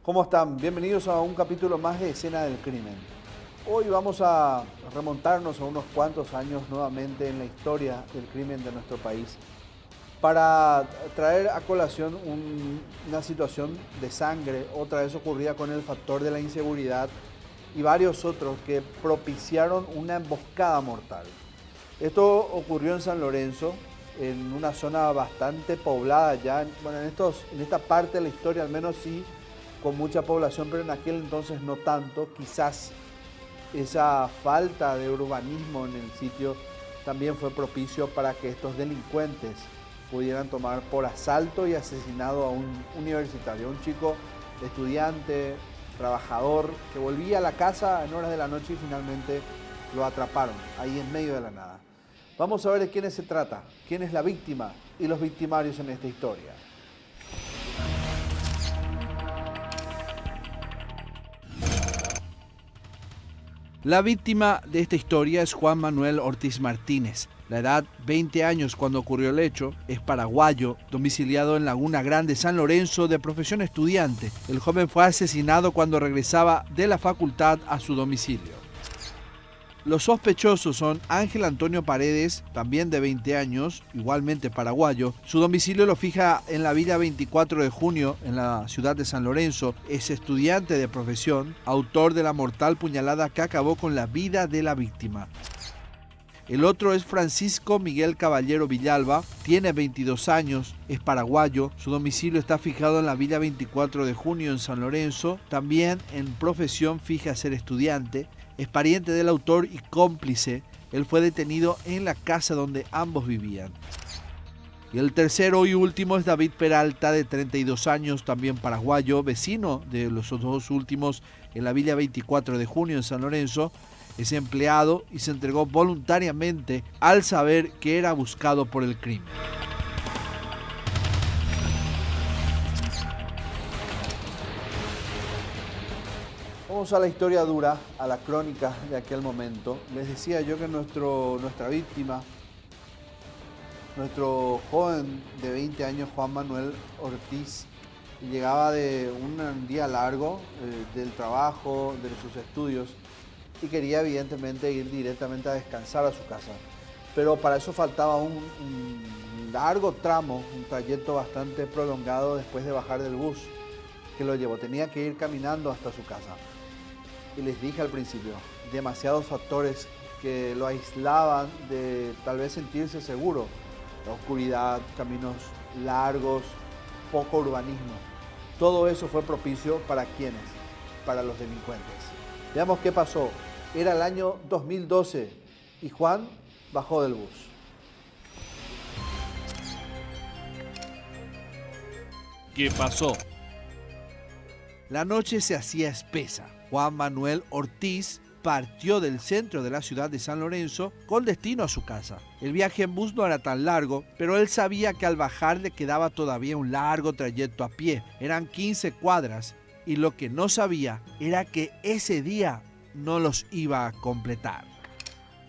¿Cómo están? Bienvenidos a un capítulo más de Escena del Crimen. Hoy vamos a remontarnos a unos cuantos años nuevamente en la historia del crimen de nuestro país para traer a colación una situación de sangre, otra vez ocurrida con el factor de la inseguridad y varios otros que propiciaron una emboscada mortal. Esto ocurrió en San Lorenzo, en una zona bastante poblada ya, bueno, en esta parte de la historia al menos sí, con mucha población, pero en aquel entonces no tanto. Quizás esa falta de urbanismo en el sitio también fue propicio para que estos delincuentes pudieran tomar por asalto y asesinado a un universitario, un chico estudiante, trabajador, que volvía a la casa en horas de la noche y finalmente lo atraparon ahí en medio de la nada. Vamos a ver de quiénes se trata, quién es la víctima y los victimarios en esta historia. La víctima de esta historia es Juan Manuel Ortiz Martínez. La edad, 20 años cuando ocurrió el hecho, es paraguayo, domiciliado en Laguna Grande, San Lorenzo, de profesión estudiante. El joven fue asesinado cuando regresaba de la facultad a su domicilio. Los sospechosos son Ángel Antonio Paredes, también de 20 años, igualmente paraguayo. Su domicilio lo fija en la Villa 24 de Junio, en la ciudad de San Lorenzo. Es estudiante de profesión, autor de la mortal puñalada que acabó con la vida de la víctima. El otro es Francisco Miguel Caballero Villalba, tiene 22 años, es paraguayo, su domicilio está fijado en la Villa 24 de Junio en San Lorenzo, también en profesión fija ser estudiante, es pariente del autor y cómplice. Él fue detenido en la casa donde ambos vivían. Y el tercero y último es David Peralta, de 32 años, también paraguayo, vecino de los dos últimos en la Villa 24 de Junio en San Lorenzo. Es empleado y se entregó voluntariamente al saber que era buscado por el crimen. Vamos a la historia dura, a la crónica de aquel momento. Les decía yo que nuestra víctima, nuestro joven de 20 años, Juan Manuel Ortiz, llegaba de un día largo del trabajo, de sus estudios, y quería evidentemente ir directamente a descansar a su casa. Pero para eso faltaba un largo tramo, un trayecto bastante prolongado después de bajar del bus que lo llevó. Tenía que ir caminando hasta su casa. Y les dije al principio, demasiados factores que lo aislaban de tal vez sentirse seguro. La oscuridad, caminos largos, poco urbanismo. Todo eso fue propicio para quienes, para los delincuentes. Veamos qué pasó. Era el año 2012 y Juan bajó del bus. ¿Qué pasó? La noche se hacía espesa. Juan Manuel Ortiz partió del centro de la ciudad de San Lorenzo con destino a su casa. El viaje en bus no era tan largo, pero él sabía que al bajar le quedaba todavía un largo trayecto a pie. Eran 15 cuadras y lo que no sabía era que ese día no los iba a completar.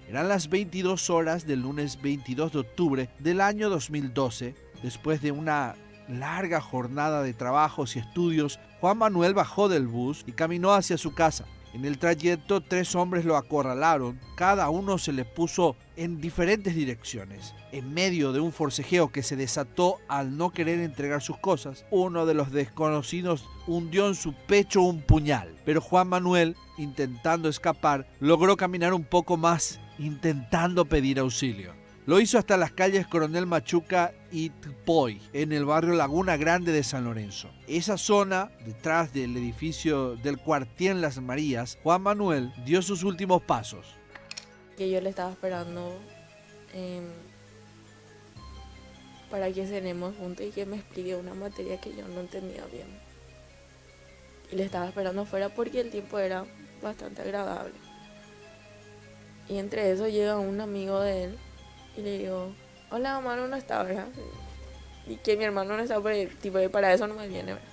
Eran las 22 horas del lunes 22 de octubre del año 2012. Después de una larga jornada de trabajos y estudios, Juan Manuel bajó del bus y caminó hacia su casa. En el trayecto, 3 hombres lo acorralaron, cada uno se le puso en diferentes direcciones. En medio de un forcejeo que se desató al no querer entregar sus cosas, uno de los desconocidos hundió en su pecho un puñal. Pero Juan Manuel, intentando escapar, logró caminar un poco más, intentando pedir auxilio. Lo hizo hasta las calles Coronel Machuca y Tpoy, en el barrio Laguna Grande de San Lorenzo. Esa zona, detrás del edificio del Cuartier Las Marías, Juan Manuel dio sus últimos pasos. Que yo le estaba esperando para que cenemos juntos y que me explique una materia que yo no entendía bien. Y le estaba esperando afuera porque el tiempo era bastante agradable. Y entre eso llega un amigo de él y le digo, hola, hermano, no está, ¿verdad? Y que mi hermano no está, tipo, para eso no me viene, ¿verdad?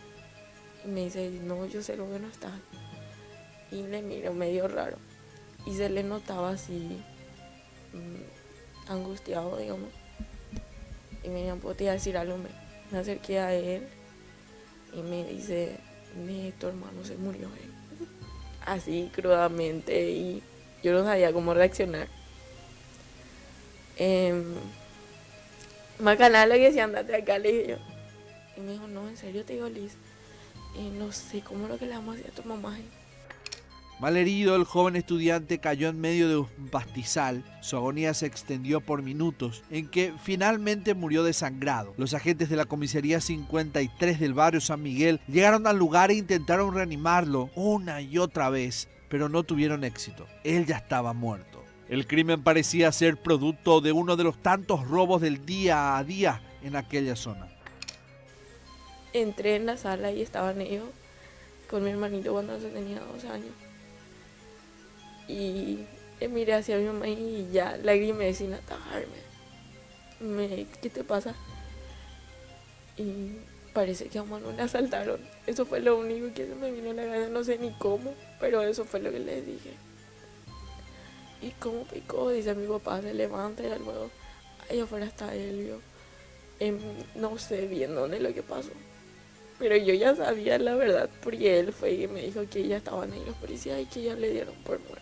Y me dice, no, yo sé lo que no está. Y le miro medio raro. Y se le notaba así, angustiado, digamos. Y me dijo, ¿puedo te iba a decir algo? Me acerqué a él y me dice, Tu hermano se murió, así crudamente, y yo no sabía cómo reaccionar. Macana, lo que decía, andate acá, le dije yo. Y me dijo, no, en serio te digo, Liz, no sé cómo es lo que le vamos a decir a tu mamá. Malherido, el joven estudiante cayó en medio de un pastizal. Su agonía se extendió por minutos, en que finalmente murió desangrado. Los agentes de la comisaría 53 del barrio San Miguel llegaron al lugar e intentaron reanimarlo una y otra vez, pero no tuvieron éxito. Él ya estaba muerto. El crimen parecía ser producto de uno de los tantos robos del día a día en aquella zona. Entré en la sala y estaban ellos con mi hermanito cuando yo tenía 12 años. Y miré hacia mi mamá y ya lagrimé sin atajarme. ¿Qué te pasa? Y parece que a Manuel le asaltaron. Eso fue lo único que se me vino a la cabeza, no sé ni cómo, pero eso fue lo que les dije. ¿Y cómo picó? Dice mi papá, se levanta y luego allá afuera está Elvio. No sé bien dónde es lo que pasó. Pero yo ya sabía la verdad, porque él fue y me dijo que ya estaban ahí los policías y que ya le dieron por muerto.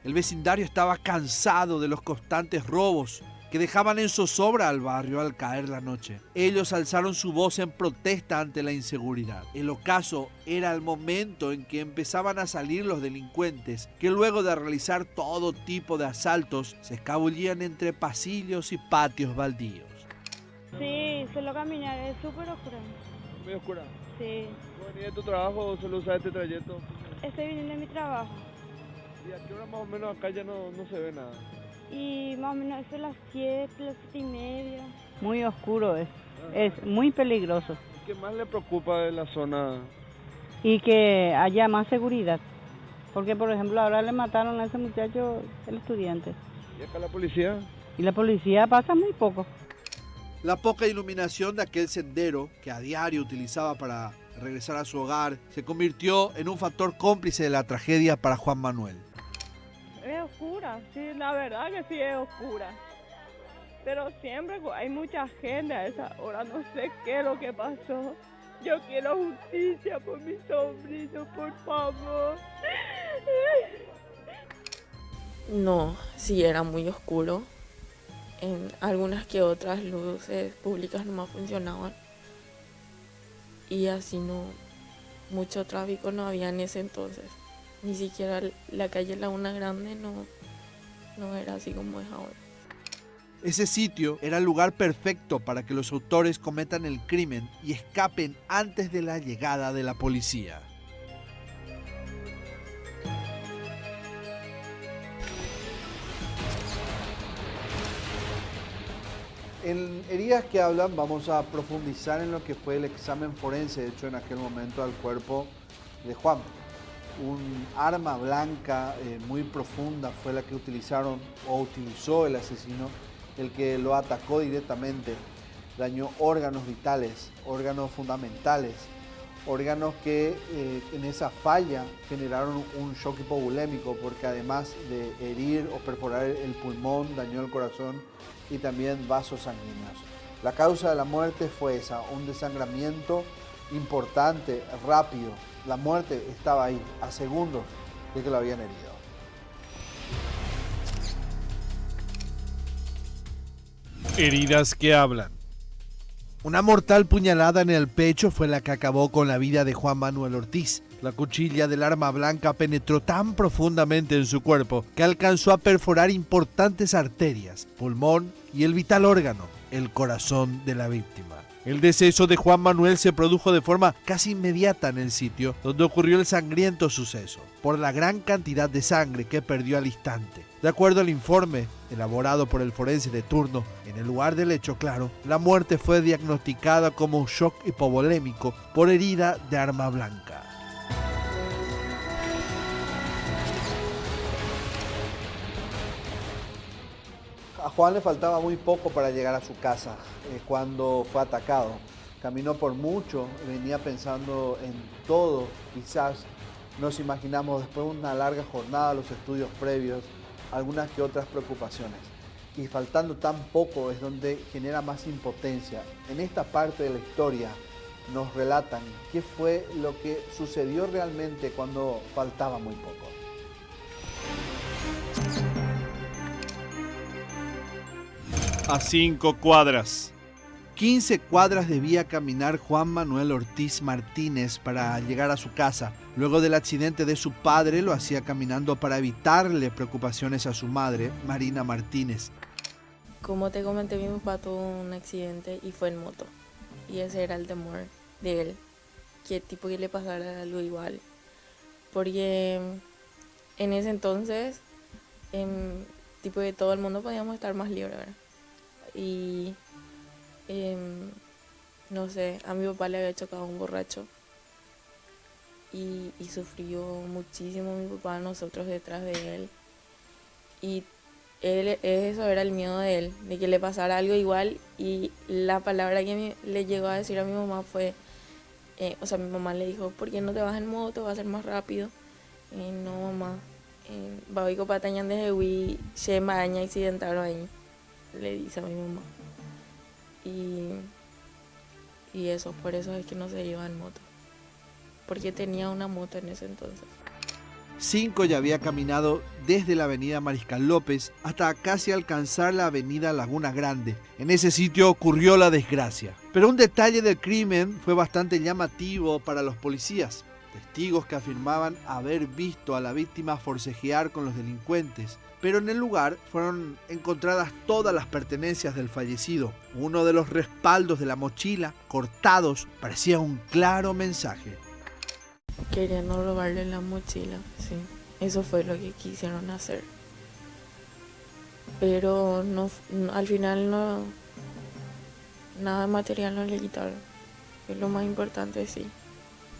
El vecindario estaba cansado de los constantes robos que dejaban en zozobra al barrio al caer la noche. Ellos alzaron su voz en protesta ante la inseguridad. El ocaso era el momento en que empezaban a salir los delincuentes, que luego de realizar todo tipo de asaltos, se escabullían entre pasillos y patios baldíos. Sí, solo caminar, es súper oscura. ¿Muy oscura? Sí. ¿No venís de tu trabajo o solo usas este trayecto? Estoy viniendo de mi trabajo. ¿Y a qué hora más o menos acá ya no se ve nada? Y más o menos eso es las 7, las 7:30. Muy oscuro es muy peligroso. ¿Qué más le preocupa de la zona? Y que haya más seguridad. Porque, por ejemplo, ahora le mataron a ese muchacho, el estudiante. ¿Y acá la policía? Y la policía pasa muy poco. La poca iluminación de aquel sendero que a diario utilizaba para regresar a su hogar se convirtió en un factor cómplice de la tragedia para Juan Manuel. Es oscura, sí, la verdad que sí es oscura. Pero siempre hay mucha gente a esa hora, no sé qué es lo que pasó. Yo quiero justicia por mi sobrino, por favor. No, sí era muy oscuro. En algunas que otras luces públicas nomás funcionaban. Y así mucho tráfico no había en ese entonces. Ni siquiera la calle Laguna Grande no era así como es ahora. Ese sitio era el lugar perfecto para que los autores cometan el crimen y escapen antes de la llegada de la policía. En Heridas que Hablan vamos a profundizar en lo que fue el examen forense hecho en aquel momento al cuerpo de Juan. Un arma blanca muy profunda fue la que utilizó el asesino, el que lo atacó directamente. Dañó órganos vitales, órganos fundamentales, órganos que en esa falla generaron un shock hipovolémico, porque además de herir o perforar el pulmón, dañó el corazón y también vasos sanguíneos. La causa de la muerte fue esa, un desangramiento importante, rápido. La muerte estaba ahí, a segundos de que lo habían herido. Heridas que hablan. Una mortal puñalada en el pecho fue la que acabó con la vida de Juan Manuel Ortiz. La cuchilla del arma blanca penetró tan profundamente en su cuerpo que alcanzó a perforar importantes arterias, pulmón y el vital órgano, el corazón de la víctima. El deceso de Juan Manuel se produjo de forma casi inmediata en el sitio donde ocurrió el sangriento suceso, por la gran cantidad de sangre que perdió al instante. De acuerdo al informe elaborado por el forense de turno, en el lugar del hecho, claro, la muerte fue diagnosticada como un shock hipovolémico por herida de arma blanca. A Juan le faltaba muy poco para llegar a su casa cuando fue atacado. Caminó por mucho, venía pensando en todo. Quizás nos imaginamos después de una larga jornada, los estudios previos, algunas que otras preocupaciones. Y faltando tan poco es donde genera más impotencia. En esta parte de la historia nos relatan qué fue lo que sucedió realmente cuando faltaba muy poco. A 5 cuadras. 15 cuadras debía caminar Juan Manuel Ortiz Martínez para llegar a su casa. Luego del accidente de su padre, lo hacía caminando para evitarle preocupaciones a su madre, Marina Martínez. Como te comenté, mi papá tuvo un accidente y fue en moto. Y ese era el temor de él, que tipo que le pasara algo igual. Porque en ese entonces, tipo que todo el mundo podíamos estar más libre, ¿verdad? Y no sé, a mi papá le había chocado un borracho y sufrió muchísimo mi papá, nosotros detrás de él. Y eso era el miedo de él, de que le pasara algo igual. Y la palabra que le llegó a decir a mi mamá fue, mi mamá le dijo, ¿por qué no te vas en moto? Va a ser más rápido. No, mamá, va a patañan desde Wii, se maña accidentaron ahí, le dice a mi mamá. Y eso, por eso es que no se iba en moto, porque tenía una moto en ese entonces. 5 ya había caminado desde la avenida Mariscal López hasta casi alcanzar la avenida Laguna Grande. En ese sitio ocurrió la desgracia. Pero un detalle del crimen fue bastante llamativo para los policías. Testigos que afirmaban haber visto a la víctima forcejear con los delincuentes. Pero en el lugar fueron encontradas todas las pertenencias del fallecido. Uno de los respaldos de la mochila, cortados, parecía un claro mensaje. Querían no robarle la mochila, sí. Eso fue lo que quisieron hacer. Pero no, al final no, nada material no le quitaron. Es lo más importante, sí.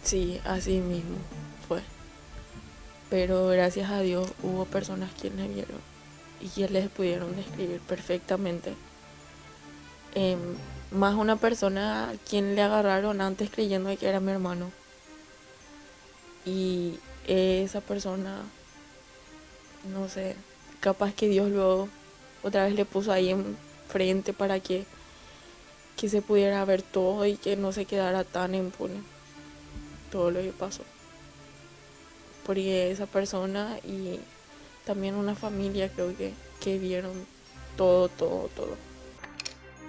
Sí, así mismo fue. Pero gracias a Dios hubo personas quienes vieron y que les pudieron describir perfectamente. Más una persona a quien le agarraron antes creyendo que era mi hermano. Y esa persona, no sé, capaz que Dios luego otra vez le puso ahí enfrente para que se pudiera ver todo y que no se quedara tan impune todo lo que pasó. Porque esa persona y también una familia creo que vieron todo.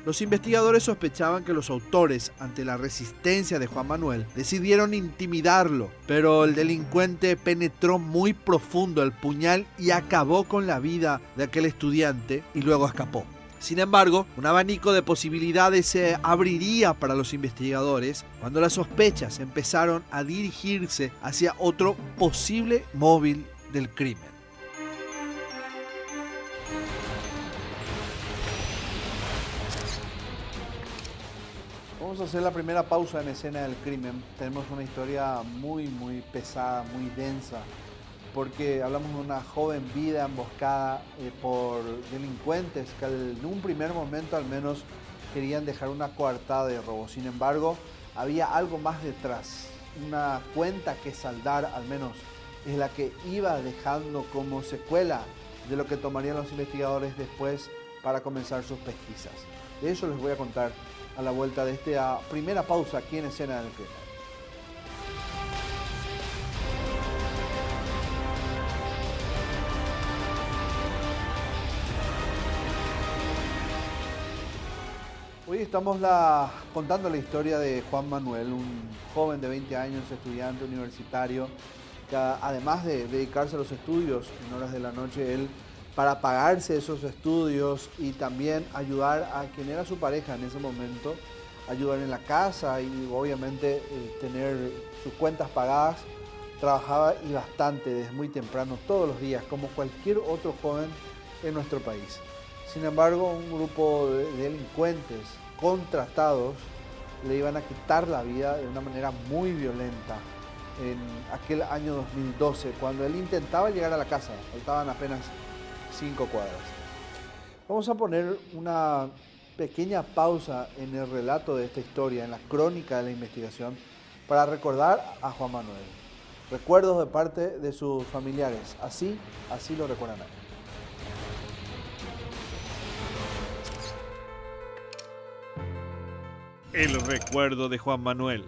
Los investigadores sospechaban que los autores, ante la resistencia de Juan Manuel, decidieron intimidarlo, pero el delincuente penetró muy profundo el puñal y acabó con la vida de aquel estudiante y luego escapó. Sin embargo, un abanico de posibilidades se abriría para los investigadores cuando las sospechas empezaron a dirigirse hacia otro posible móvil del crimen. Vamos a hacer la primera pausa en Escena del Crimen. Tenemos una historia muy pesada, muy densa, porque hablamos de una joven vida emboscada por delincuentes que en un primer momento al menos querían dejar una coartada de robo. Sin embargo, había algo más detrás, una cuenta que saldar al menos es la que iba dejando como secuela de lo que tomarían los investigadores después para comenzar sus pesquisas. De eso les voy a contar a la vuelta de esta primera pausa aquí en Escena del Crimen. Hoy estamos contando la historia de Juan Manuel, un joven de 20 años, estudiante universitario, que además de dedicarse a los estudios en horas de la noche, él, para pagarse esos estudios y también ayudar a quien era su pareja en ese momento, ayudar en la casa y obviamente tener sus cuentas pagadas, trabajaba y bastante desde muy temprano, todos los días, como cualquier otro joven en nuestro país. Sin embargo, un grupo de delincuentes contratados le iban a quitar la vida de una manera muy violenta en aquel año 2012, cuando él intentaba llegar a la casa, faltaban apenas 5 cuadras. Vamos a poner una pequeña pausa en el relato de esta historia, en la crónica de la investigación, para recordar a Juan Manuel. Recuerdos de parte de sus familiares, así lo recuerdan a él. El recuerdo de Juan Manuel.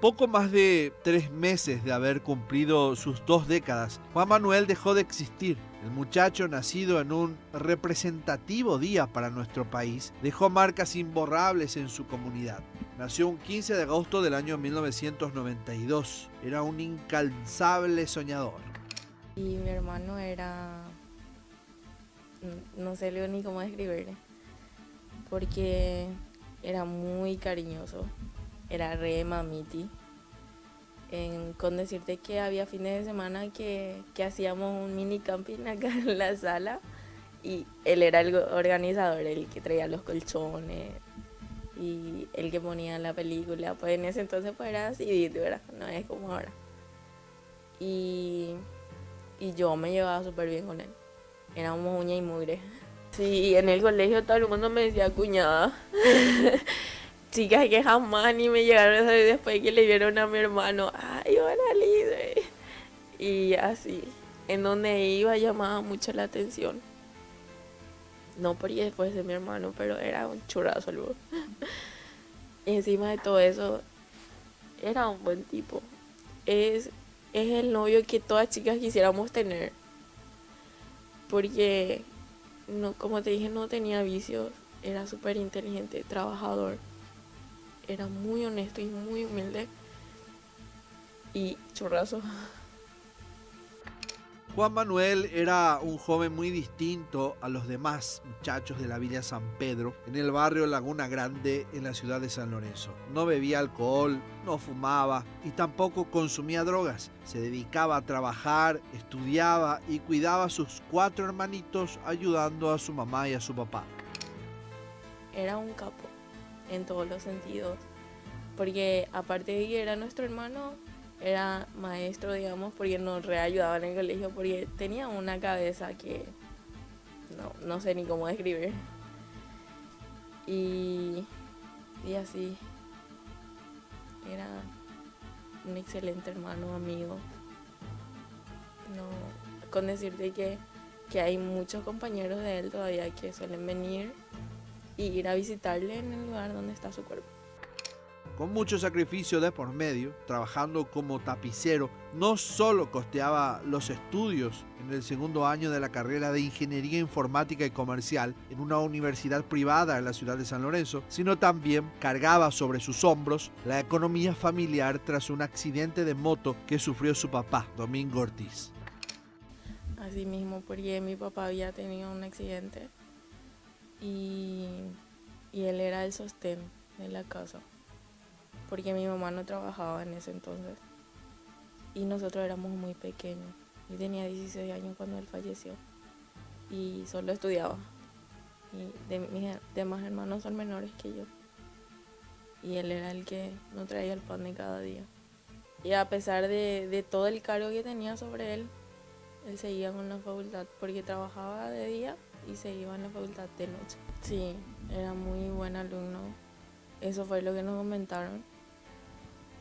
Poco más de 3 meses de haber cumplido sus 2 décadas, Juan Manuel dejó de existir. El muchacho, nacido en un representativo día para nuestro país, dejó marcas imborrables en su comunidad. Nació un 15 de agosto del año 1992. Era un incansable soñador. Y mi hermano era, no sé ni cómo describirle, porque era muy cariñoso, era re mamiti. Con decirte que había fines de semana que hacíamos un mini camping acá en la sala y él era el organizador, el que traía los colchones y el que ponía la película. Pues en ese entonces pues era así, ¿verdad? No es como ahora. Y yo me llevaba súper bien con él. Éramos uña y mugre. Sí, en el colegio todo el mundo me decía cuñada. Chicas que jamás ni me llegaron a saber después que le vieron a mi hermano. Ay, hola Liz. Y así, en donde iba llamaba mucho la atención. No porque fuese mi hermano, pero era un churrazo luego. Y encima de todo eso, era un buen tipo. Es el novio que todas chicas quisiéramos tener. Porque, no, como te dije, no tenía vicios. Era súper inteligente, trabajador. Era muy honesto y muy humilde. Y churrazo. Juan Manuel era un joven muy distinto a los demás muchachos de la Villa San Pedro, en el barrio Laguna Grande, en la ciudad de San Lorenzo. No bebía alcohol, no fumaba y tampoco consumía drogas. Se dedicaba a trabajar, estudiaba y cuidaba a sus 4 hermanitos, ayudando a su mamá y a su papá. Era un capo en todos los sentidos, porque aparte de que era nuestro hermano, era maestro, digamos, porque nos reayudaba en el colegio, porque tenía una cabeza que no sé ni cómo describir. Y así, era un excelente hermano, amigo. No, con decirte que hay muchos compañeros de él todavía que suelen venir y ir a visitarle en el lugar donde está su cuerpo. Con mucho sacrificio de por medio, trabajando como tapicero, no solo costeaba los estudios en el 2º año de la carrera de Ingeniería Informática y Comercial en una universidad privada en la ciudad de San Lorenzo, sino también cargaba sobre sus hombros la economía familiar tras un accidente de moto que sufrió su papá, Domingo Ortiz. Así mismo, porque mi papá había tenido un accidente y él era el sostén de la casa, porque mi mamá no trabajaba en ese entonces y nosotros éramos muy pequeños. Yo tenía 16 años cuando él falleció y solo estudiaba. Y mis demás hermanos son menores que yo y él era el que nos traía el pan de cada día. Y a pesar de todo el cargo que tenía sobre él seguía con la facultad porque trabajaba de día y se iba a la facultad de noche. Sí, era muy buen alumno. Eso fue lo que nos comentaron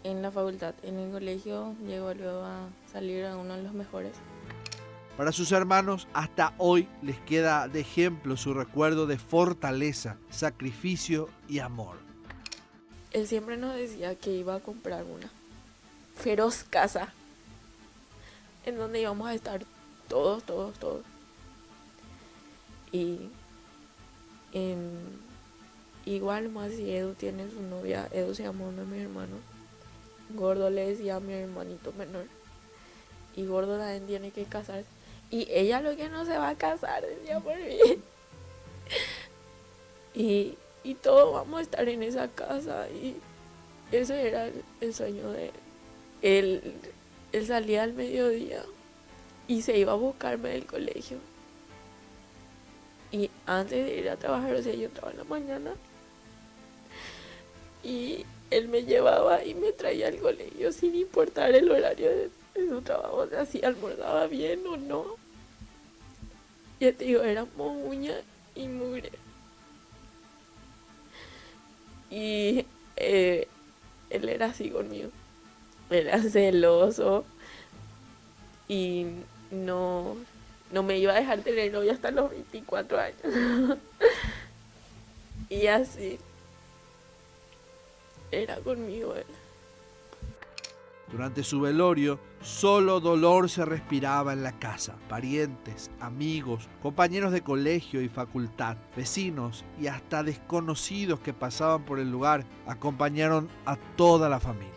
en la facultad. En el colegio llegó luego a salir a uno de los mejores. Para sus hermanos, hasta hoy les queda de ejemplo su recuerdo de fortaleza, sacrificio y amor. Él siempre nos decía que iba a comprar una feroz casa en donde íbamos a estar todos. Y igual más si Edu tiene su novia, Edu se llama uno de mis hermanos. Gordo le decía a mi hermanito menor. Y Gordo también tiene que casarse. Y ella lo que no se va a casar, decía por mí. Y todos vamos a estar en esa casa. Y ese era el sueño de él. Él salía al mediodía y se iba a buscarme del colegio. Y antes de ir a trabajar, o sea, yo entraba en la mañana y él me llevaba y me traía al colegio sin importar el horario de su trabajo, o sea, si almorzaba bien o no. Ya te digo, éramos uña y mugre. Y él era así conmigo. Era celoso y no me iba a dejar tener novia hasta los 24 años. Y así. era conmigo él. Durante su velorio, solo dolor se respiraba en la casa. Parientes, amigos, compañeros de colegio y facultad, vecinos y hasta desconocidos que pasaban por el lugar acompañaron a toda la familia.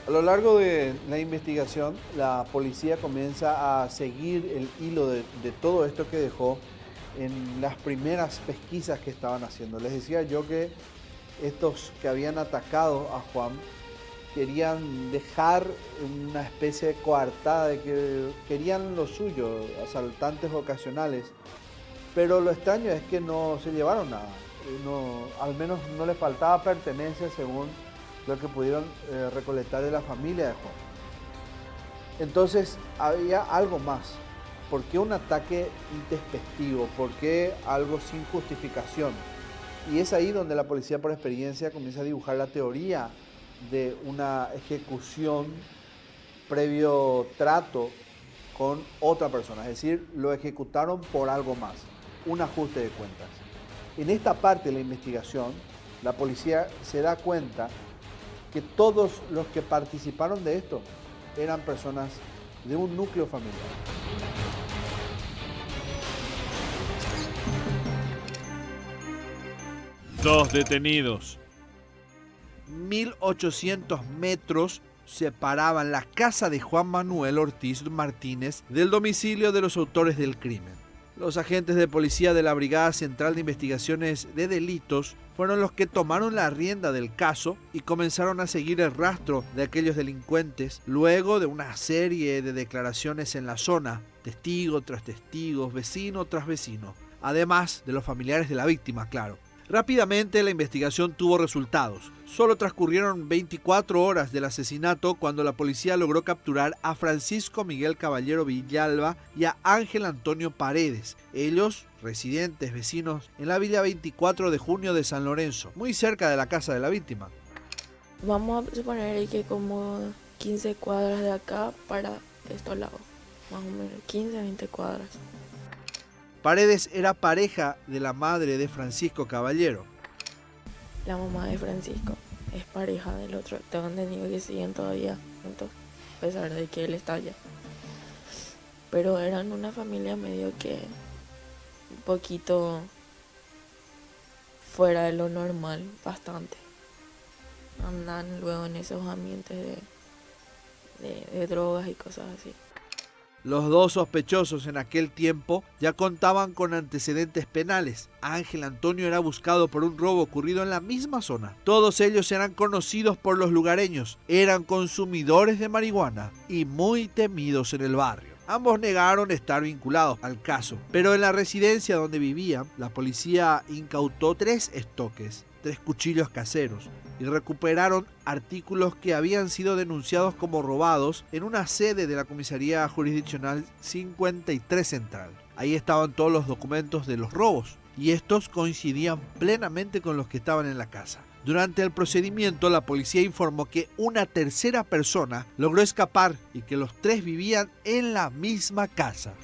A lo largo de la investigación, la policía comienza a seguir el hilo de todo esto que dejó en las primeras pesquisas que estaban haciendo. Les decía yo que estos que habían atacado a Juan querían dejar una especie de coartada de que querían lo suyo, asaltantes ocasionales, pero lo extraño es que no se llevaron nada. Al menos no les faltaba pertenencia según lo que pudieron recolectar de la familia de Juan. Entonces había algo más. ¿Por qué un ataque intempestivo? ¿Por qué algo sin justificación? Y es ahí donde la policía por experiencia comienza a dibujar la teoría de una ejecución previo trato con otra persona. Es decir, lo ejecutaron por algo más, un ajuste de cuentas. En esta parte de la investigación, la policía se da cuenta que todos los que participaron de esto eran personas de un núcleo familiar. Dos detenidos. 1800 metros separaban la casa de Juan Manuel Ortiz Martínez del domicilio de los autores del crimen. Los agentes de policía de la Brigada Central de Investigaciones de Delitos fueron los que tomaron la rienda del caso y comenzaron a seguir el rastro de aquellos delincuentes luego de una serie de declaraciones en la zona, testigo tras testigo, vecino tras vecino, además de los familiares de la víctima, claro. Rápidamente la investigación tuvo resultados. Solo transcurrieron 24 horas del asesinato cuando la policía logró capturar a Francisco Miguel Caballero Villalba y a Ángel Antonio Paredes. Ellos, residentes vecinos en la Villa 24 de Junio de San Lorenzo, muy cerca de la casa de la víctima. Vamos a suponer que como 15 cuadras de acá para estos lados. Más o menos 15 a 20 cuadras. Paredes era pareja de la madre de Francisco Caballero. La mamá de Francisco es pareja del otro. Tengo entendido que siguen todavía juntos, a pesar de que él está allá. Pero eran una familia medio que un poquito fuera de lo normal, bastante. Andan luego en esos ambientes de drogas y cosas así. Los dos sospechosos en aquel tiempo ya contaban con antecedentes penales. Ángel Antonio era buscado por un robo ocurrido en la misma zona. Todos ellos eran conocidos por los lugareños, eran consumidores de marihuana y muy temidos en el barrio. Ambos negaron estar vinculados al caso, pero en la residencia donde vivían, la policía incautó 3 estoques, 3 cuchillos caseros y recuperaron artículos que habían sido denunciados como robados en una sede de la Comisaría Jurisdiccional 53 Central. Ahí estaban todos los documentos de los robos y estos coincidían plenamente con los que estaban en la casa. Durante el procedimiento, la policía informó que una tercera persona logró escapar y que los 3 vivían en la misma casa.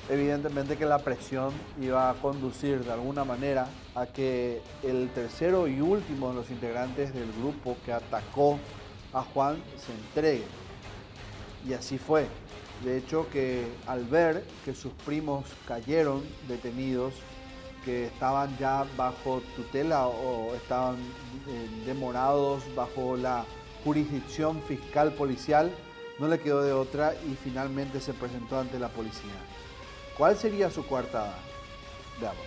Evidentemente que la presión iba a conducir de alguna manera a que el tercero y último de los integrantes del grupo que atacó a Juan se entregue. Y así fue. De hecho, que al ver que sus primos cayeron detenidos, que estaban ya bajo tutela o estaban demorados bajo la jurisdicción fiscal policial, no le quedó de otra y finalmente se presentó ante la policía. ¿Cuál sería su coartada? Veamos.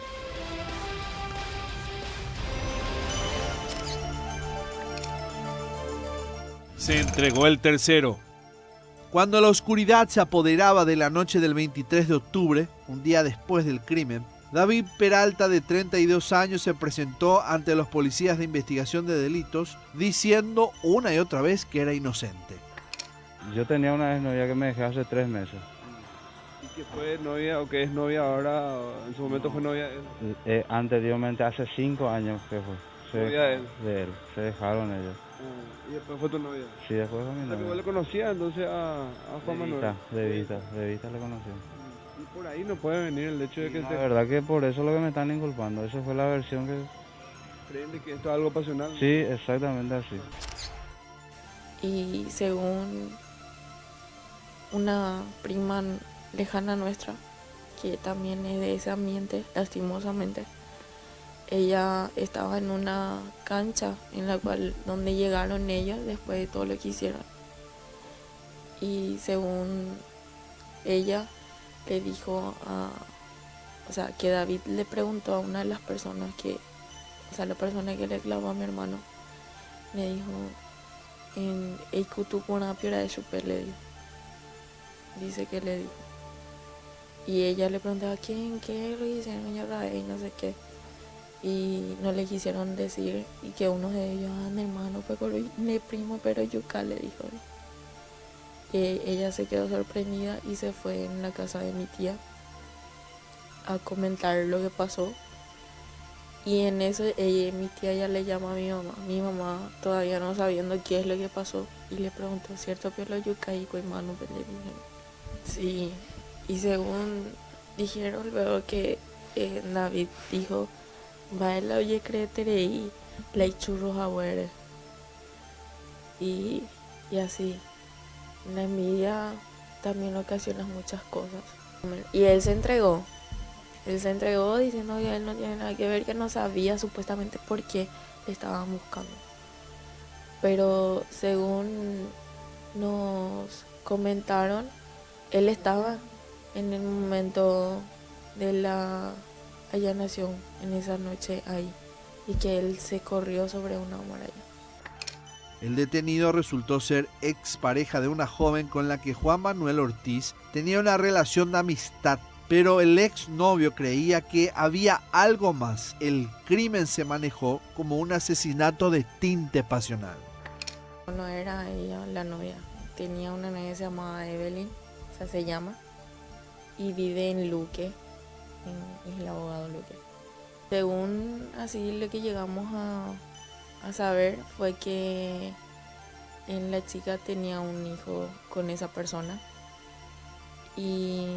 Se entregó el tercero. Cuando la oscuridad se apoderaba de la noche del 23 de octubre, un día después del crimen, David Peralta, de 32 años, se presentó ante los policías de investigación de delitos diciendo una y otra vez que era inocente. Yo tenía una exnovia que me dejé hace 3 meses. ¿Y que fue novia o que es novia ahora? ¿En su momento fue novia? Anteriormente, hace 5 años que fue. Novia de él. de él. Se dejaron ellos. Y después fue tu novia. Sí, después fue mi O sea, que vos novia. le conocías entonces a Juan Manuel. De vista le conocí. Y por ahí no puede venir el hecho de que La se verdad que por eso es lo que me están inculpando. Esa fue la versión que... creen de que esto es algo pasional. Sí, exactamente así. Y según una prima lejana nuestra, que también es de ese ambiente, lastimosamente, ella estaba en una cancha en la cual donde llegaron ellos después de todo lo que hicieron. Y según ella le dijo o sea, que David le preguntó a una de las personas que, o sea, la persona que le clavó a mi hermano, le dijo en una piora de super, le dijo. Dice que le dijo. Y ella le preguntaba quién, qué lo hicieron, y no sé qué. Y no le quisieron decir, y que uno de ellos, mi hermano fue con mi primo, pero yuca, le dijo. Y ella se quedó sorprendida y se fue en la casa de mi tía a comentar lo que pasó. Y en eso mi tía ya le llama a mi mamá todavía no sabiendo qué es lo que pasó, y le preguntó, ¿cierto que lo yuca y hermano? Pues le dijeron. Sí, y según dijeron luego que David dijo, va el oye creetere y la churros a ver. Y así, la envidia también ocasiona muchas cosas. Y él se entregó diciendo que él no tiene nada que ver, que no sabía supuestamente por qué le estaban buscando. Pero según nos comentaron, él estaba en el momento de la allanación, en esa noche ahí, y que él se corrió sobre una muralla. El detenido resultó ser expareja de una joven con la que Juan Manuel Ortiz tenía una relación de amistad, pero el exnovio creía que había algo más. El crimen se manejó como un asesinato de tinte pasional. No era ella la novia, tenía una novia que se llamaba Evelyn, o sea, se llama, y vive en Luque, en el abogado Luque. Según así lo que llegamos a saber fue que la chica tenía un hijo con esa persona. Y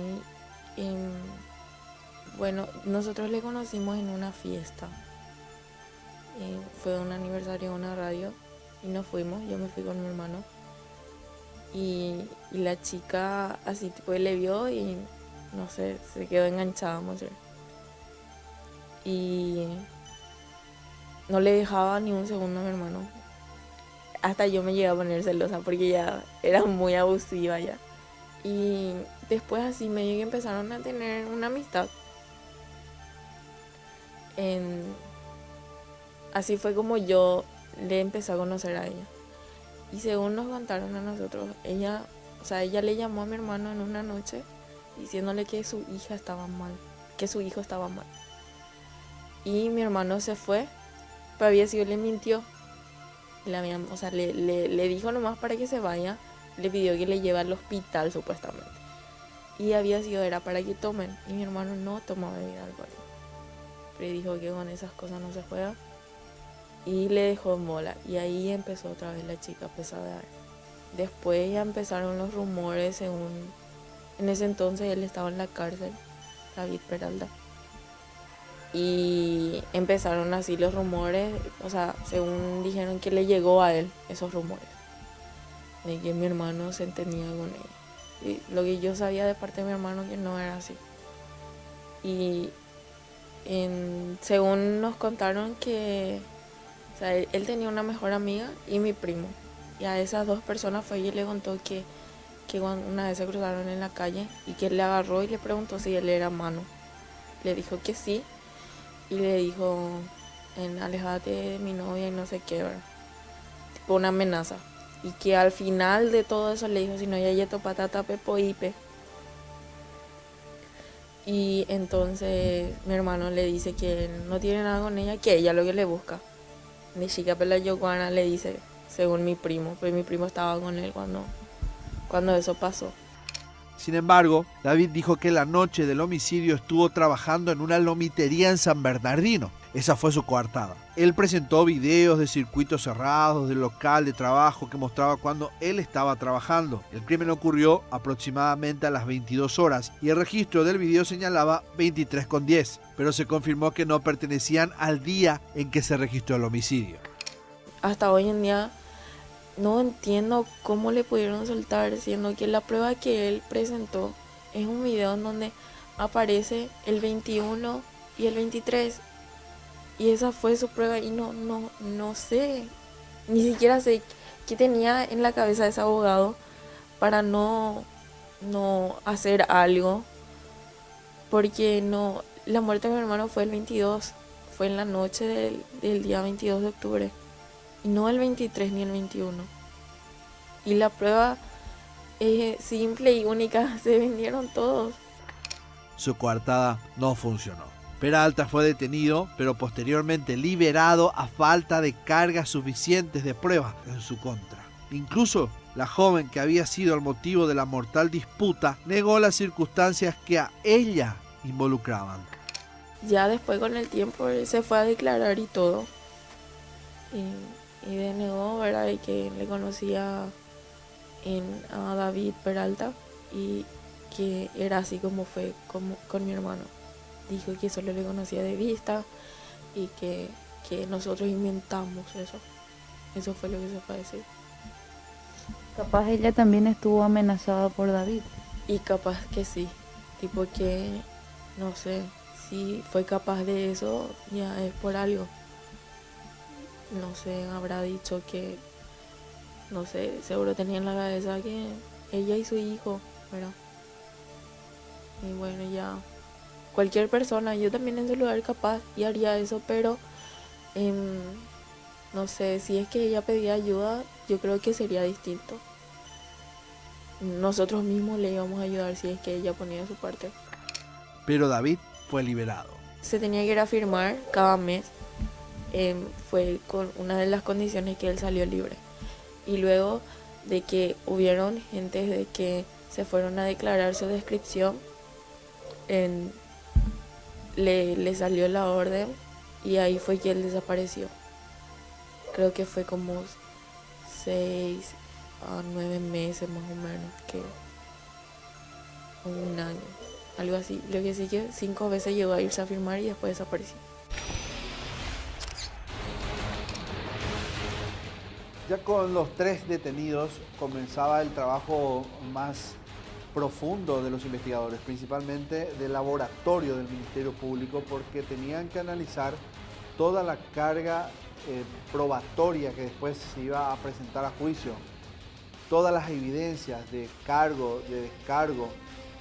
bueno, nosotros le conocimos en una fiesta. Fue un aniversario de una radio y nos fuimos, yo me fui con mi hermano. Y la chica así tipo le vio y no sé, se quedó enganchada, vamos a decir. Y no le dejaba ni un segundo a mi hermano. Hasta yo me llegué a poner celosa porque ya era muy abusiva ya. Y después así medio que empezaron a tener una amistad. Así fue como yo le empecé a conocer a ella. Y según nos contaron a nosotros, ella le llamó a mi hermano en una noche diciéndole que su hija estaba mal, que su hijo estaba mal. Y mi hermano se fue, pero había sido, le mintió. Le dijo nomás para que se vaya, le pidió que le lleve al hospital supuestamente. Y era para que tomen. Y mi hermano no tomó bebida alcohólica. Pero dijo que con esas cosas no se juega. Y le dejó en bola. Y ahí empezó otra vez la chica a pesadear. Después ya empezaron los rumores, según... En ese entonces él estaba en la cárcel, David Peralta. Y empezaron así los rumores, o sea, según dijeron que le llegó a él esos rumores. De que mi hermano se entendía con ella. Y lo que yo sabía de parte de mi hermano que no era así. Y según nos contaron que... O sea, él tenía una mejor amiga y mi primo. Y a esas dos personas fue y le contó que una vez se cruzaron en la calle y que él le agarró y le preguntó si él era Manu. Le dijo que sí y le dijo, aléjate de mi novia y no sé qué, ¿verdad? Tipo una amenaza. Y que al final de todo eso le dijo, si no ya yeto patata pepo ipe. Y entonces mi hermano le dice que él no tiene nada con ella, que ella lo que le busca. Mi chica pela yoguana le dice, según mi primo, pero mi primo estaba con él cuando eso pasó. Sin embargo, David dijo que la noche del homicidio estuvo trabajando en una lomitería en San Bernardino. Esa fue su coartada. Él presentó videos de circuitos cerrados del local de trabajo que mostraba cuando él estaba trabajando. El crimen ocurrió aproximadamente a las 22 horas y el registro del video señalaba 23:10, pero se confirmó que no pertenecían al día en que se registró el homicidio. Hasta hoy en día no entiendo cómo le pudieron soltar, siendo que la prueba que él presentó es un video en donde aparece el 21 y el 23. Y esa fue su prueba y no sé, ni siquiera sé qué tenía en la cabeza ese abogado para no hacer algo. Porque la muerte de mi hermano fue el 22, fue en la noche del día 22 de octubre. Y no el 23 ni el 21. Y la prueba es simple y única, se vendieron todos. Su coartada no funcionó. Peralta fue detenido, pero posteriormente liberado a falta de cargas suficientes de pruebas en su contra. Incluso la joven que había sido el motivo de la mortal disputa negó las circunstancias que a ella involucraban. Ya después con el tiempo él se fue a declarar y todo. Y denegó, ¿verdad? Y que le conocía a David Peralta y que era así como fue con mi hermano. Dijo que solo le conocía de vista y que nosotros inventamos eso. Eso fue lo que se fue a decir. Capaz ella también estuvo amenazada por David. Y capaz que sí. Tipo que, no sé, si fue capaz de eso, ya es por algo. No sé, habrá dicho que, no sé, seguro tenía en la cabeza que ella y su hijo, ¿verdad? Y bueno, ya... Cualquier persona, yo también en su lugar capaz y haría eso, pero no sé, si es que ella pedía ayuda, yo creo que sería distinto. Nosotros mismos le íbamos a ayudar si es que ella ponía de su parte. Pero David fue liberado. Se tenía que ir a firmar cada mes, fue con una de las condiciones que él salió libre. Y luego de que hubieron gentes de que se fueron a declarar su descripción, le salió la orden y ahí fue que él desapareció. Creo que fue como 6 a 9 meses más o menos, o un año, algo así. Lo que sí que 5 veces llegó a irse a firmar y después desapareció. Ya con los 3 detenidos comenzaba el trabajo más profundo de los investigadores, principalmente del laboratorio del Ministerio Público, porque tenían que analizar toda la carga probatoria que después se iba a presentar a juicio, todas las evidencias de cargo, de descargo,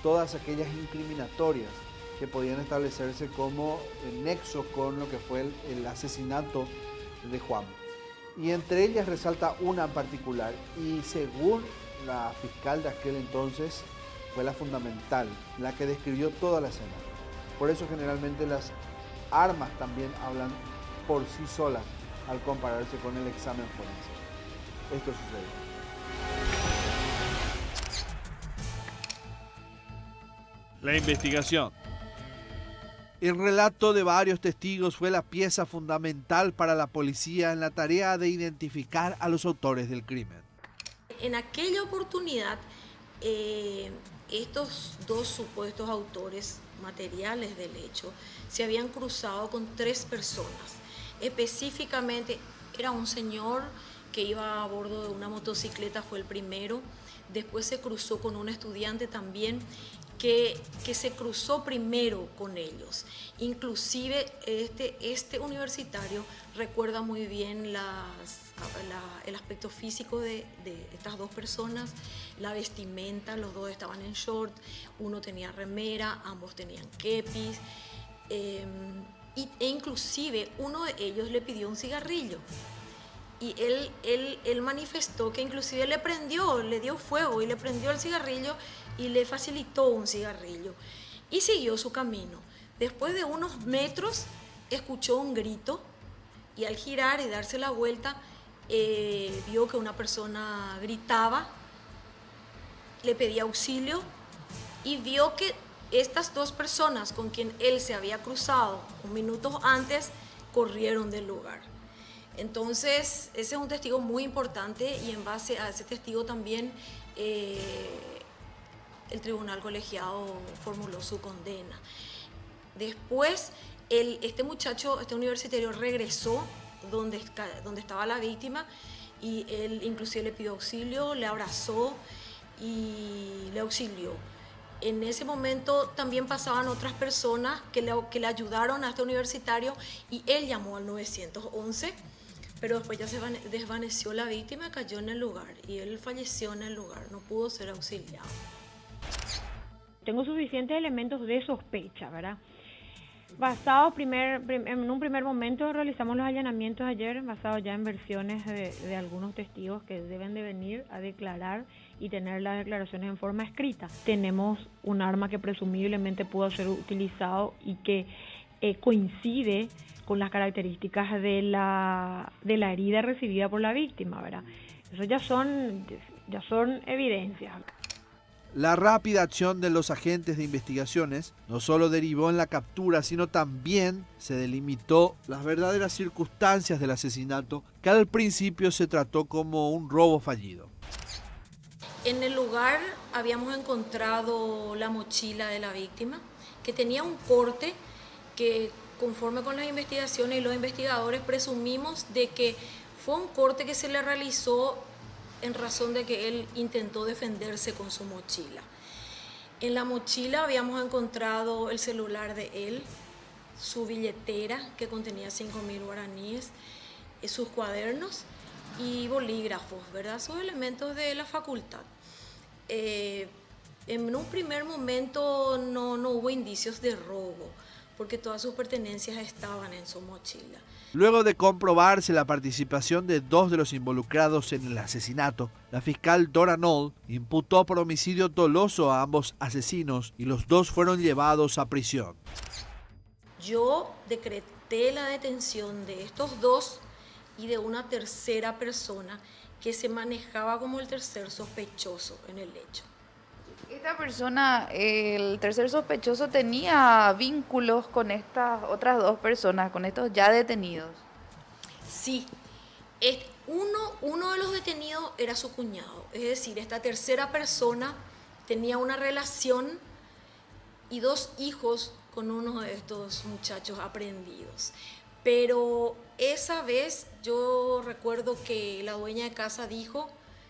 todas aquellas incriminatorias que podían establecerse como nexo con lo que fue el asesinato de Juan. Y entre ellas resalta una en particular, y según la fiscal de aquel entonces, fue la fundamental, la que describió toda la escena. Por eso generalmente las armas también hablan por sí solas al compararse con el examen forense. Esto sucedió. La investigación. El relato de varios testigos fue la pieza fundamental para la policía en la tarea de identificar a los autores del crimen. En aquella oportunidad, estos 2 supuestos autores materiales del hecho se habían cruzado con 3 personas. Específicamente era un señor que iba a bordo de una motocicleta, fue el primero. Después se cruzó con un estudiante también que se cruzó primero con ellos. Inclusive este universitario recuerda muy bien el aspecto físico de estas 2 personas, la vestimenta. Los 2 estaban en short, uno tenía remera, ambos tenían kepis, e inclusive uno de ellos le pidió un cigarrillo. Y él manifestó que inclusive le dio fuego y le prendió el cigarrillo y le facilitó un cigarrillo. Y siguió su camino. Después de unos metros escuchó un grito y al girar y darse la vuelta vio que una persona gritaba, le pedía auxilio y vio que estas 2 personas con quien él se había cruzado un minuto antes corrieron del lugar. Entonces, ese es un testigo muy importante y en base a ese testigo también el tribunal colegiado formuló su condena. Después, este muchacho, este universitario, regresó donde estaba la víctima y él inclusive le pidió auxilio, le abrazó y le auxilió. En ese momento también pasaban otras personas que le ayudaron a este universitario y él llamó al 911, pero después ya se desvaneció la víctima, cayó en el lugar y él falleció en el lugar, no pudo ser auxiliado. Tengo suficientes elementos de sospecha, ¿verdad? Basado en un primer momento realizamos los allanamientos ayer, basados ya en versiones de algunos testigos que deben de venir a declarar y tener las declaraciones en forma escrita. Tenemos un arma que presumiblemente pudo ser utilizado y que coincide con las características de la herida recibida por la víctima, ¿verdad? Eso ya son evidencias. La rápida acción de los agentes de investigaciones no solo derivó en la captura, sino también se delimitó las verdaderas circunstancias del asesinato, que al principio se trató como un robo fallido. En el lugar habíamos encontrado la mochila de la víctima, que tenía un corte que, conforme con las investigaciones y los investigadores, presumimos de que fue un corte que se le realizó en razón de que él intentó defenderse con su mochila. En la mochila habíamos encontrado el celular de él, su billetera que contenía 5.000 guaraníes, sus cuadernos y bolígrafos, ¿verdad? Son elementos de la facultad. En un primer momento no hubo indicios de robo, porque todas sus pertenencias estaban en su mochila. Luego de comprobarse la participación de 2 de los involucrados en el asesinato, la fiscal Dora Knoll imputó por homicidio doloso a ambos asesinos y los 2 fueron llevados a prisión. Yo decreté la detención de estos 2 y de una tercera persona que se manejaba como el tercer sospechoso en el hecho. Esta persona, el tercer sospechoso, tenía vínculos con estas otras 2 personas, con estos ya detenidos. Sí, uno de los detenidos era su cuñado, es decir, esta tercera persona tenía una relación y 2 hijos con uno de estos muchachos aprehendidos. Pero esa vez yo recuerdo que la dueña de casa dijo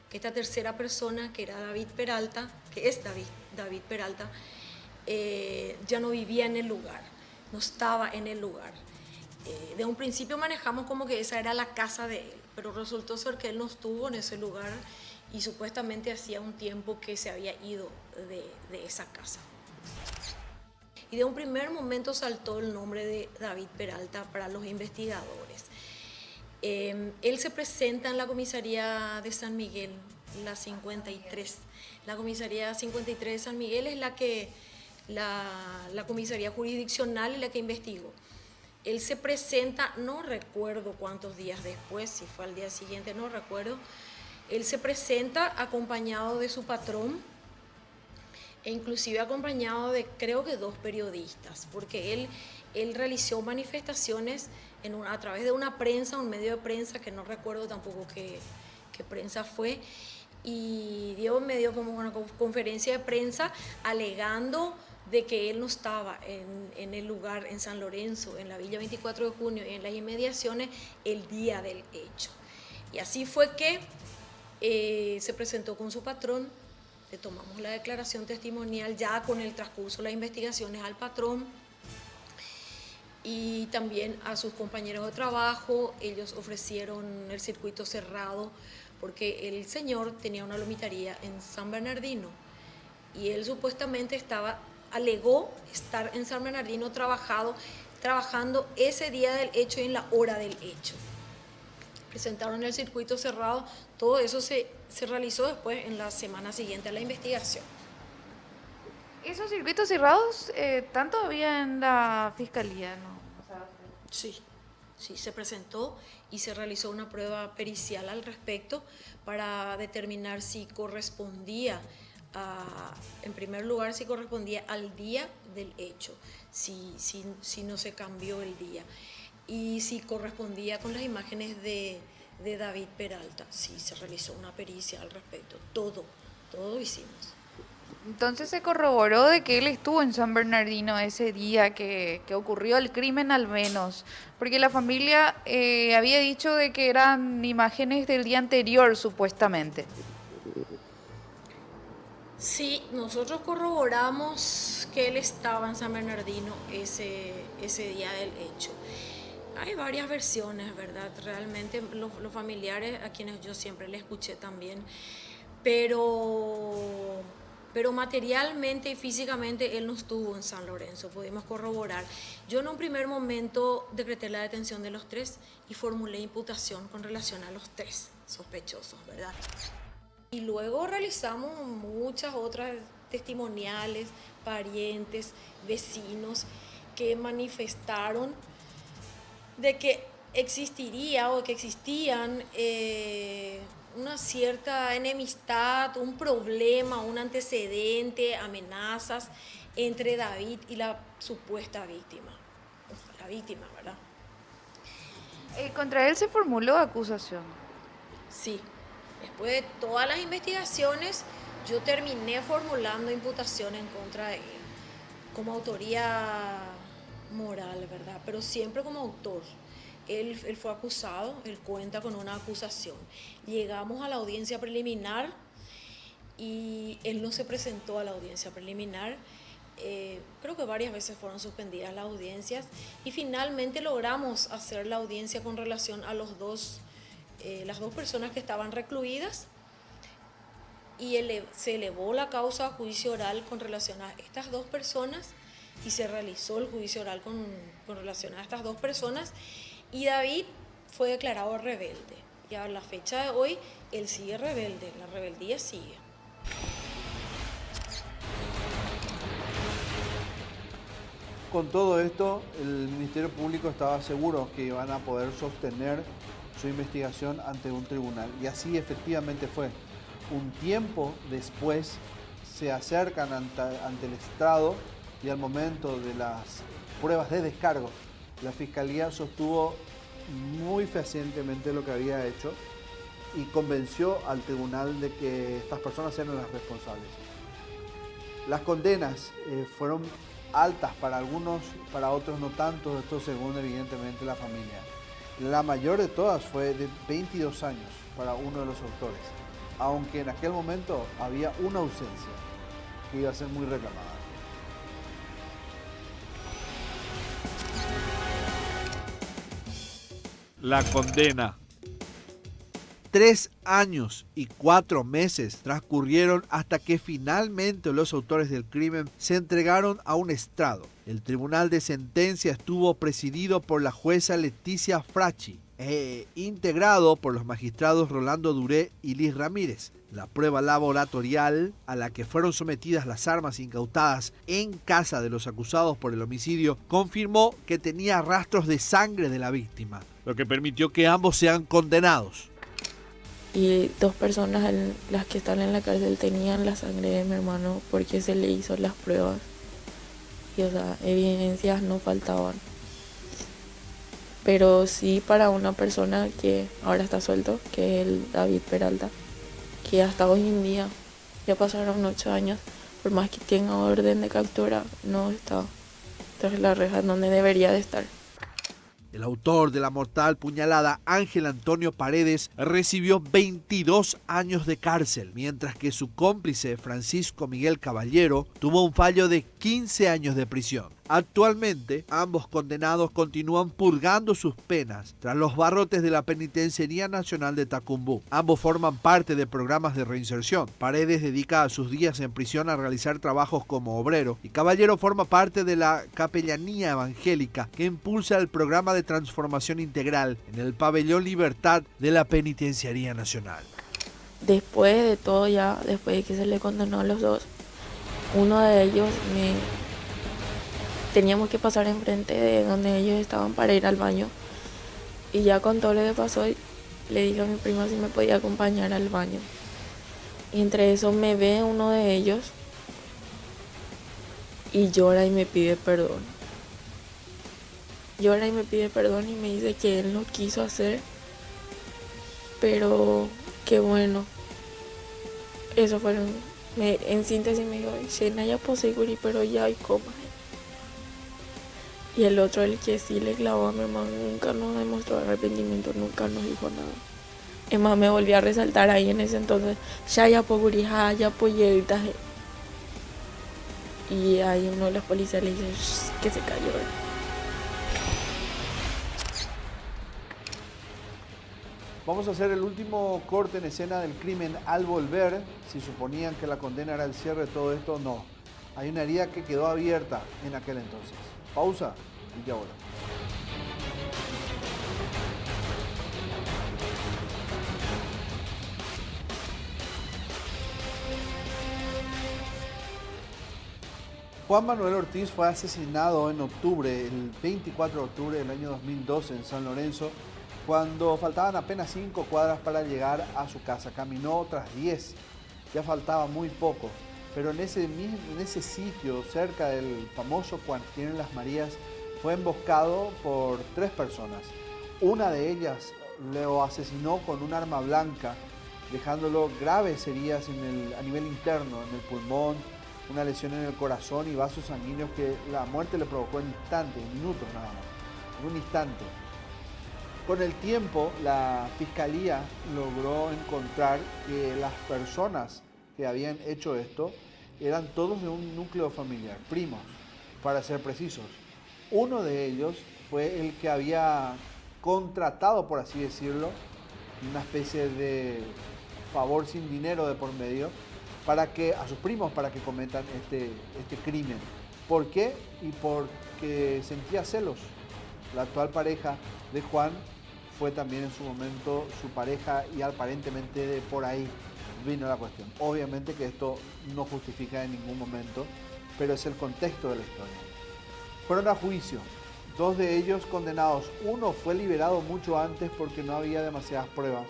que esta tercera persona, que era David Peralta, que es David Peralta, ya no vivía en el lugar, no estaba en el lugar. De un principio manejamos como que esa era la casa de él, pero resultó ser que él no estuvo en ese lugar y supuestamente hacía un tiempo que se había ido de esa casa. Y de un primer momento saltó el nombre de David Peralta para los investigadores. Él se presenta en la comisaría de San Miguel, la 53. La comisaría 53 de San Miguel es la comisaría jurisdiccional y la que investigó. Él se presenta, no recuerdo cuántos días después, si fue al día siguiente, no recuerdo. Él se presenta acompañado de su patrón e inclusive acompañado de, creo que 2 periodistas, porque él realizó manifestaciones a través de una prensa, un medio de prensa, que no recuerdo tampoco qué prensa fue, y dio medio como una conferencia de prensa alegando de que él no estaba en el lugar, en San Lorenzo, en la Villa 24 de Junio y en las inmediaciones el día del hecho. Y así fue que se presentó con su patrón, le tomamos la declaración testimonial ya con el transcurso de las investigaciones al patrón y también a sus compañeros de trabajo. Ellos ofrecieron el circuito cerrado porque el señor tenía una lomitaría en San Bernardino y él supuestamente alegó estar en San Bernardino trabajando ese día del hecho y en la hora del hecho. Presentaron el circuito cerrado, todo eso se realizó después en la semana siguiente a la investigación. ¿Esos circuitos cerrados están todavía en la fiscalía, no? Sí, se presentó y se realizó una prueba pericial al respecto para determinar si correspondía en primer lugar, si correspondía al día del hecho, si no se cambió el día. y si correspondía con las imágenes de David Peralta. Sí, se realizó una pericia al respecto. Todo hicimos. Entonces se corroboró de que él estuvo en San Bernardino ese día que ocurrió el crimen al menos, porque la familia había dicho de que eran imágenes del día anterior supuestamente. Sí, nosotros corroboramos que él estaba en San Bernardino ese día del hecho. Hay varias versiones, ¿verdad? Realmente los familiares a quienes yo siempre le escuché también, pero materialmente y físicamente él no estuvo en San Lorenzo, pudimos corroborar. Yo en un primer momento decreté la detención de los 3 y formulé imputación con relación a los 3 sospechosos, ¿verdad? Y luego realizamos muchas otras testimoniales, parientes, vecinos que manifestaron de que existiría o que existían una cierta enemistad, un problema, un antecedente, amenazas entre David y la supuesta víctima. La víctima, ¿verdad? ¿Contra él se formuló acusación? Sí. Después de todas las investigaciones, yo terminé formulando imputación en contra de él, como autoría moral, ¿verdad? Pero siempre como autor. Él fue acusado, él cuenta con una acusación. Llegamos a la audiencia preliminar y él no se presentó a la audiencia preliminar. Creo que varias veces fueron suspendidas las audiencias y finalmente logramos hacer la audiencia con relación a las dos personas que estaban recluidas y se elevó la causa a juicio oral con relación a estas 2 personas y se realizó el juicio oral con relación a estas 2 personas y David fue declarado rebelde y a la fecha de hoy él sigue rebelde, la rebeldía sigue. Con todo esto, el Ministerio Público estaba seguro que iban a poder sostener su investigación ante un tribunal. Y así efectivamente fue. Un tiempo después se acercan ante el estrado y al momento de las pruebas de descargo, la Fiscalía sostuvo muy fehacientemente lo que había hecho y convenció al tribunal de que estas personas eran las responsables. Las condenas fueron altas para algunos, para otros no tanto, esto según evidentemente la familia. La mayor de todas fue de 22 años para uno de los autores, aunque en aquel momento había una ausencia que iba a ser muy reclamada. La condena. 3 años y 4 meses transcurrieron hasta que finalmente los autores del crimen se entregaron a un estrado. El tribunal de sentencia estuvo presidido por la jueza Leticia Fracci e integrado por los magistrados Rolando Duré y Liz Ramírez. La prueba laboratorial a la que fueron sometidas las armas incautadas en casa de los acusados por el homicidio confirmó que tenía rastros de sangre de la víctima, lo que permitió que ambos sean condenados. Y 2 personas, las que están en la cárcel, tenían la sangre de mi hermano porque se le hizo las pruebas. Y o sea, evidencias no faltaban. Pero sí para una persona que ahora está suelto, que es el David Peralta, que hasta hoy en día, ya pasaron 8 años, por más que tenga orden de captura, no está tras la reja donde debería de estar. El autor de la mortal puñalada, Ángel Antonio Paredes, recibió 22 años de cárcel, mientras que su cómplice, Francisco Miguel Caballero, tuvo un fallo de 15 años de prisión. Actualmente, ambos condenados continúan purgando sus penas tras los barrotes de la Penitenciaría Nacional de Tacumbú. Ambos forman parte de programas de reinserción. Paredes dedica sus días en prisión a realizar trabajos como obrero y Caballero forma parte de la Capellanía Evangélica que impulsa el programa de transformación integral en el Pabellón Libertad de la Penitenciaría Nacional. Después de todo ya, después de que se le condenó a los 2, uno de ellos teníamos que pasar enfrente de donde ellos estaban para ir al baño. Y ya con todo lo que pasó, le dije a mi prima si me podía acompañar al baño. Y entre eso me ve uno de ellos y llora y me pide perdón. llora y me pide perdón y me dice que él no quiso hacer, pero que bueno. Eso fueron, en síntesis me dijo, Shena ya poseguri, pero ya hay coma. Y el otro, el que sí le clavó a mi hermano, nunca nos demostró arrepentimiento, nunca nos dijo nada. Es más, me volví a resaltar ahí en ese entonces, ya poseguri, ya polleritas. Y ahí uno de los policías le dice que se cayó. Vamos a hacer el último corte en escena del crimen. Al volver, si suponían que la condena era el cierre de todo esto, no. Hay una herida que quedó abierta en aquel entonces. Pausa y ya ahora. Juan Manuel Ortiz fue asesinado en octubre, el 24 de octubre del año 2012 en San Lorenzo, cuando faltaban apenas 5 cuadras para llegar a su casa. Caminó otras 10, ya faltaba muy poco, pero en ese sitio, cerca del famoso Cuartier en Las Marías, fue emboscado por 3 personas. Una de ellas lo asesinó con un arma blanca, dejándolo graves heridas a nivel interno, en el pulmón, una lesión en el corazón y vasos sanguíneos que la muerte le provocó en instantes, en minutos nada más, en un instante. Con el tiempo, la fiscalía logró encontrar que las personas que habían hecho esto eran todos de un núcleo familiar, primos, para ser precisos. Uno de ellos fue el que había contratado, por así decirlo, una especie de favor sin dinero de por medio, a sus primos para que cometan este crimen. ¿Por qué? Y porque sentía celos. La actual pareja de Juan fue también en su momento su pareja y aparentemente de por ahí vino la cuestión. Obviamente que esto no justifica en ningún momento, pero es el contexto de la historia. Fueron a juicio, 2 de ellos condenados. Uno fue liberado mucho antes porque no había demasiadas pruebas.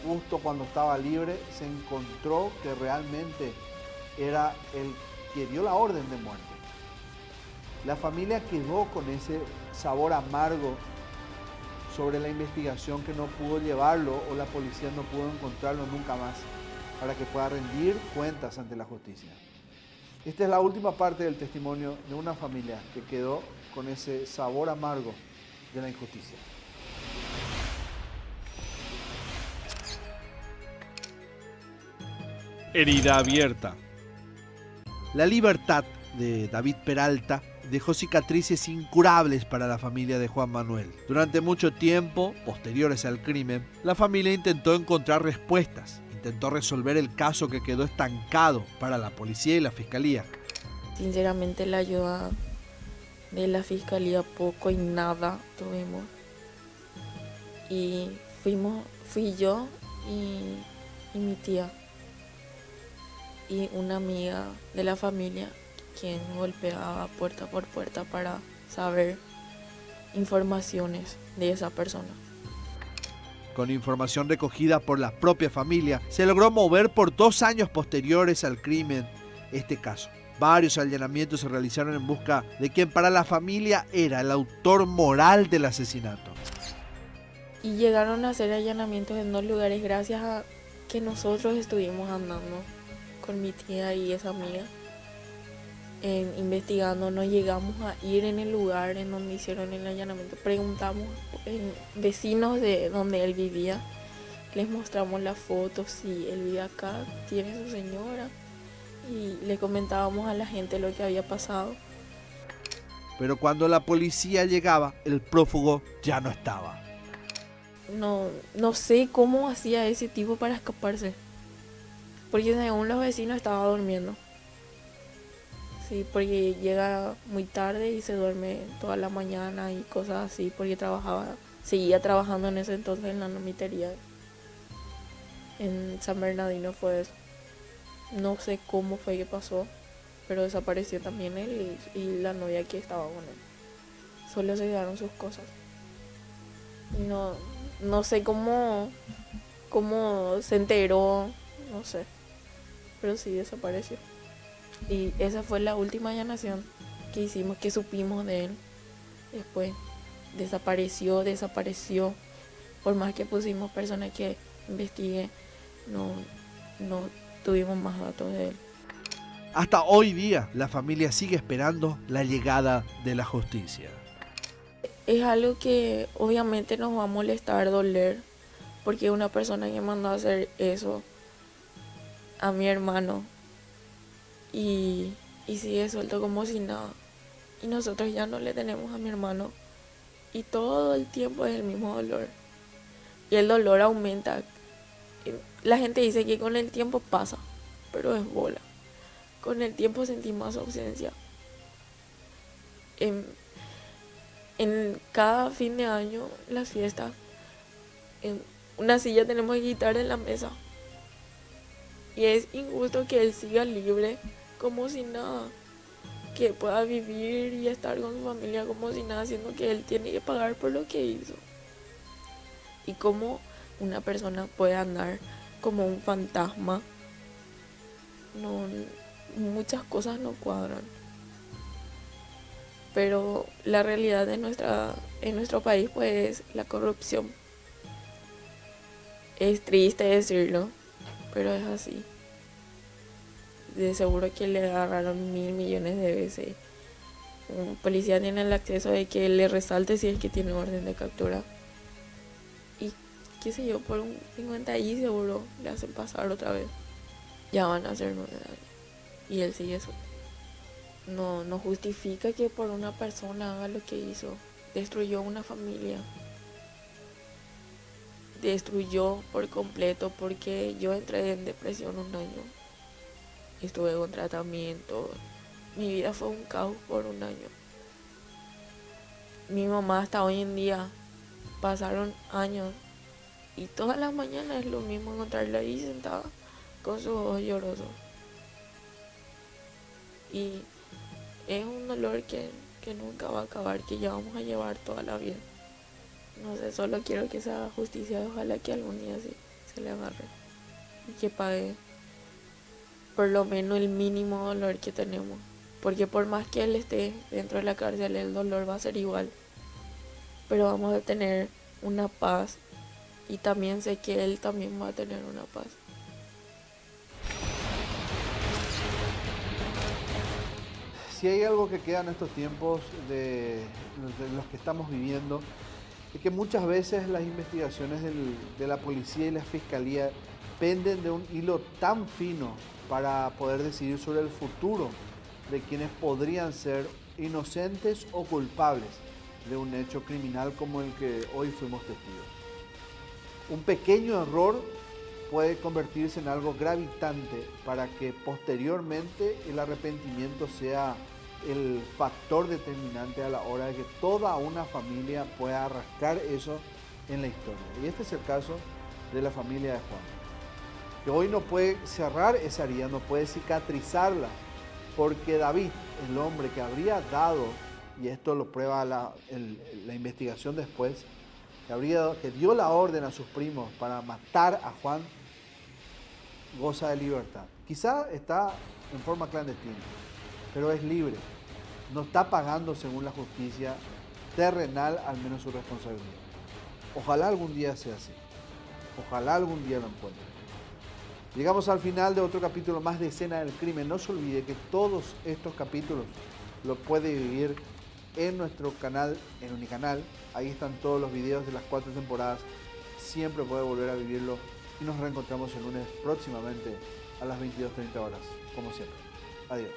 Justo cuando estaba libre se encontró que realmente era el que dio la orden de muerte. La familia quedó con ese sabor amargo sobre la investigación que no pudo llevarlo o la policía no pudo encontrarlo nunca más para que pueda rendir cuentas ante la justicia. Esta es la última parte del testimonio de una familia que quedó con ese sabor amargo de la injusticia. Herida abierta. La libertad de David Peralta dejó cicatrices incurables para la familia de Juan Manuel. Durante mucho tiempo, posteriores al crimen, la familia intentó encontrar respuestas, intentó resolver el caso que quedó estancado para la policía y la fiscalía. Sinceramente la ayuda de la fiscalía poco y nada tuvimos. Y fui yo y mi tía y una amiga de la familia quien golpeaba puerta por puerta para saber informaciones de esa persona. Con información recogida por la propia familia, se logró mover por 2 años posteriores al crimen este caso. Varios allanamientos se realizaron en busca de quien para la familia era el autor moral del asesinato. Y llegaron a hacer allanamientos en 2 lugares gracias a que nosotros estuvimos andando con mi tía y esa amiga. Investigando, no llegamos a ir en el lugar en donde hicieron el allanamiento. Preguntamos vecinos de donde él vivía, les mostramos las fotos, si él vive acá, tiene su señora, y le comentábamos a la gente lo que había pasado. Pero cuando la policía llegaba, el prófugo ya no estaba. No sé cómo hacía ese tipo para escaparse, porque según los vecinos estaba durmiendo. Sí, porque llega muy tarde y se duerme toda la mañana y cosas así, porque seguía trabajando en ese entonces en la nomitería. En San Bernardino fue eso. No sé cómo fue que pasó, pero desapareció también él y la novia que estaba con él. Solo se quedaron sus cosas. No sé cómo se enteró, no sé, pero sí desapareció. Y esa fue la última allanación que hicimos, que supimos de él. Después desapareció. Por más que pusimos personas que investigue, no tuvimos más datos de él. Hasta hoy día, la familia sigue esperando la llegada de la justicia. Es algo que obviamente nos va a molestar, doler, porque una persona que mandó a hacer eso a mi hermano y sigue suelto como si nada. Y nosotros ya no le tenemos a mi hermano y todo el tiempo es el mismo dolor. Y el dolor aumenta. La gente dice que con el tiempo pasa, pero es bola. Con el tiempo sentimos ausencia. En cada fin de año, las fiestas, en una silla tenemos que quitar de la mesa. Y es injusto que él siga libre como si nada. Que pueda vivir y estar con su familia como si nada, siendo que él tiene que pagar por lo que hizo. Y cómo una persona puede andar como un fantasma. Muchas cosas no cuadran. Pero la realidad en nuestro país pues es la corrupción. Es triste decirlo, pero es así. De seguro que le agarraron 1.000 millones de veces. Un policía tiene el acceso de que le resalte si es que tiene orden de captura. Y qué sé yo, por un 50 y seguro le hacen pasar otra vez. Ya van a ser 9 años. Y él sigue eso. No justifica que por una persona haga lo que hizo. Destruyó una familia. Destruyó por completo, porque yo entré en depresión 1 año. Estuve con tratamiento. Mi vida fue un caos por 1 año. Mi mamá hasta hoy en día, pasaron años y todas las mañanas es lo mismo encontrarla ahí sentada con sus ojos llorosos. Y es un dolor que nunca va a acabar, que ya vamos a llevar toda la vida. No sé, solo quiero que se haga justicia, ojalá que algún día sí se le agarre y que pague por lo menos el mínimo dolor que tenemos. Porque por más que él esté dentro de la cárcel, el dolor va a ser igual. Pero vamos a tener una paz. Y también sé que él también va a tener una paz. Si hay algo que queda en estos tiempos de los que estamos viviendo, es que muchas veces las investigaciones de la policía y la fiscalía penden de un hilo tan fino para poder decidir sobre el futuro de quienes podrían ser inocentes o culpables de un hecho criminal como el que hoy fuimos testigos. Un pequeño error puede convertirse en algo gravitante para que posteriormente el arrepentimiento sea el factor determinante a la hora de que toda una familia pueda arrastrar eso en la historia. Y este es el caso de la familia de Juan, que hoy no puede cerrar esa herida, no puede cicatrizarla, porque David, el hombre que habría dado, y esto lo prueba la investigación después, que dio la orden a sus primos para matar a Juan, goza de libertad. Quizá está en forma clandestina, pero es libre. No está pagando según la justicia terrenal al menos su responsabilidad. Ojalá algún día sea así. Ojalá algún día lo encuentre. Llegamos al final de otro capítulo más de Escena del Crimen. No se olvide que todos estos capítulos los puede vivir en nuestro canal, en Unicanal. Ahí están todos los videos de las 4 temporadas. Siempre puede volver a vivirlo. Y nos reencontramos el lunes próximamente a las 22:30 horas, como siempre. Adiós.